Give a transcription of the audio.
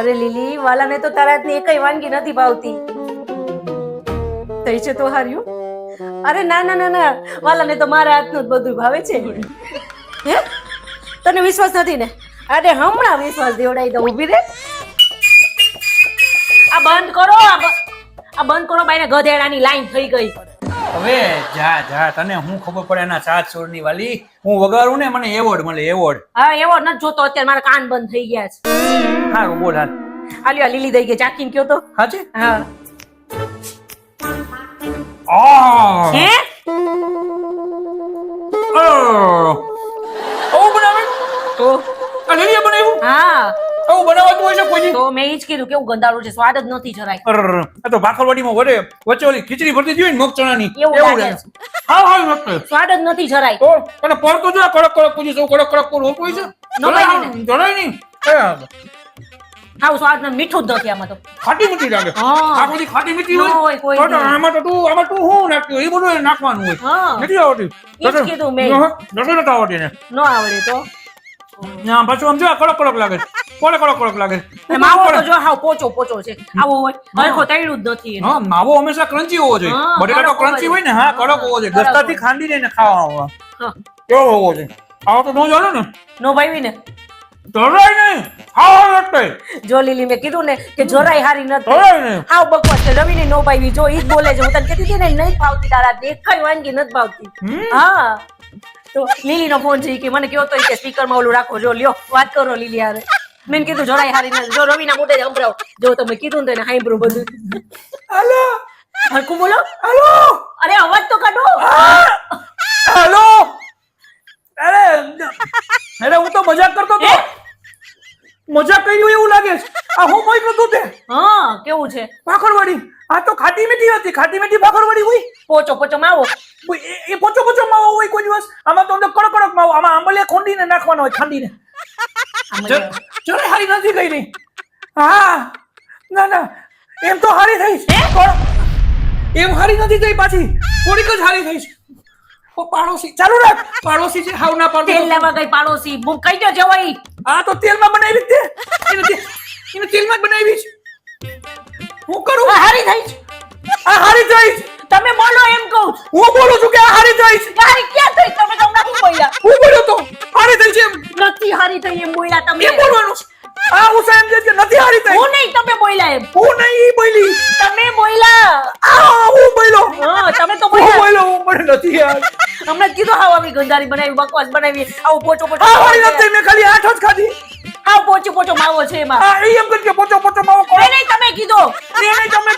અરે લીલી, વાલાને તો તારા હાથની એકય વાનગી નથી ભાવતી. થઈ છે તો હાર્યું. અરે ના ના ના ના, વાલાને તો મારા હાથનું જ બધું ભાવે છે. હે, તને વિશ્વાસ નથી ને? અરે હમણાં વિશ્વાસ દેવડાવી દઉં. ઊભી રે. આ બંધ કરો, આ બંધ કરો. બાઈને ગધેડાની લાઈન થઈ ગઈ. હવે જા જા, તને હું ખબર પડે એના સાત સુરની વાલી. હું વગાડું ને મને એવોર્ડ મળે, એવોર્ડ. હા, એવો નથી જોતો અત્યારે, મારા કાન બંધ થઈ ગયા છે. હારું બોલ હાલ. આલ્યો આ લીલી દઈ ગઈ, ચાખીને કયો તો. હાચે? હા. હે? ઓ બનાવે તો આ લીલીએ બનાવ્યું? હા, આવું બનાવતું હોય છે કોઈ દી? તો મેં ઈ જ કીધું કેવું ગંધારું છે, સ્વાદ જ નથી જરાય. આ તો ભાખરવાડીમાં વડે વચ્ચે ઓલી ખીચડી ભરતી જોઈ ને મગ ચણાની એવું લાગે છે. હા હા નક્કી. સ્વાદ જ નથી જરાય. તો તને પડતો જો કડક કડક પૂછી સૌ કડક કડક પૂરું હોય છે નવાય નહીં ને. જણાય નહીં. હાવ સ્વાદ ને મીઠું જ નથી આમાં તો. ખાટી મીઠી લાગે. હા. આ બધી ખાટી મીઠી ન હોય હોય કોઈ તો દી. આમાં તો આમાં તું શું નાખ્યું એ બધું નાખવાનું હોય. હા. નથી આવડતી. ઈ જ કીધું મેં. નથી આવડતી ને. ન આવડે તો. ના પાછું આમ જો કડક કડક લાગે. કોડે કડક કડક લાગે. અને માવો તો જો હાવ પોચો પોચો છે. આવો હોય હરખો તળ્યું જ નથી એનું. હા, માવો હંમેશા ક્રન્ચી હોવો જોઈએ. હા, બટેટા તો કડક ક્રન્ચી હોવો હોય ને. હા, કડક હોવો જોઈએ. કડક ગસ્તાથી હોવો. ખાંડી લઈને ખાવા હા. કેવો હોવો જોઈએ? આવો તો નો ચાલે ને. નો ભાવી ને. જરાય નહીં. ખાવા નથી. જો લીલી મેં કીધું ને કે જરાય હારી નથી. જરાય નહીં. હાવ બકવાસ છે. રવિની નો ભાવી જો ઈ જ બોલે છે. હું તને કહેતી હતી ને નહીં ભાવતી તારા દેખાય વાનગી નથી ભાવતી. હા, તો લીલી નો ફોન છે કે મને કયો તો કે સ્પીકર માં ઓલું રાખો. જો લ્યો વાત કરો લીલી હારે. મેં કીધું જરાય હારી નથી. જો રવિના મોઢે જ સંભળાવ. જો તમે કીધું ને તો એને સાંભળ્યું બધું. હાલો. હરખું બોલો. હાલો. અરે અવાજ તો કાઢો. હાલો. અરે હું તો મજાક કરતો હતો. મજાક કર્યું એવું લાગે છે. આ હું મોઈકું તું તે હા, કેવું છે? ભાખરવાડી. આ તો ખાટી મીઠી હતી. ખાટી મીઠી ભાખરવાડી હોય. પોચો પોચો માવો. એ પોચો પોચો માવો હોય કોઈ દિવસ. આમાં તો અંદર કડક કડક માવો. આમાં આંબલિયા ખોંડીને નાખવાનો હોય, ખાંડીને. જરા હારી નથી ગઈ નહીં. હા, ના ના, એમ તો હારી થઈશ. એમ હારી નથી થઈ પાછી. થોડીક જ હારી થઈશ. ઓ પાડોશી ચાલુ રાખ. પાડોશી છે હાવ ના પાડતો. તેલ લેવા ગઈ પાડોશી. હું કઈ ગયો જવાઈ. આ તો તેલમાં બનાવી તે. એને તેલમાં જ બનાવી છે. હું કરું? આ હારી થઈ છે. આ હારી થઈશ. તમે બોલો એમ કહું છું. હું બોલું છું કે આ હારી થઈશ. હારી ક્યાં થઈ? તમે તો નથી બોલ્યા. હું બોલ્યો તો હારી થઈ છે એમ. નથી હારી થઈ એમ બોલ્યા તમે. એ બોલવાનું છે. આ હું એમ કે નથી હારી થઈ. હું નહીં, તમે બોલ્યા એમ. હું નહીં ઈ બોલી. તમે બોલ્યા. આ હું બોલ્યો. હા, તમે તો હું બોલ્યા. બોલ્યો. હું પણ નથી યાર. હમણાં જ કીધું હાવ આવી ગંધારી બનાવી, બકવાસ બનાવી, આવું પોચો પોચો. આ હારી નથી. મેં ખાલી 8 જ ખાધી. હાવ પોચો પોચો માવો છે એમાં. આ એમ કે પોચો પોચો માવો કોણ? નહીં તમે કીધો. નહીં તમે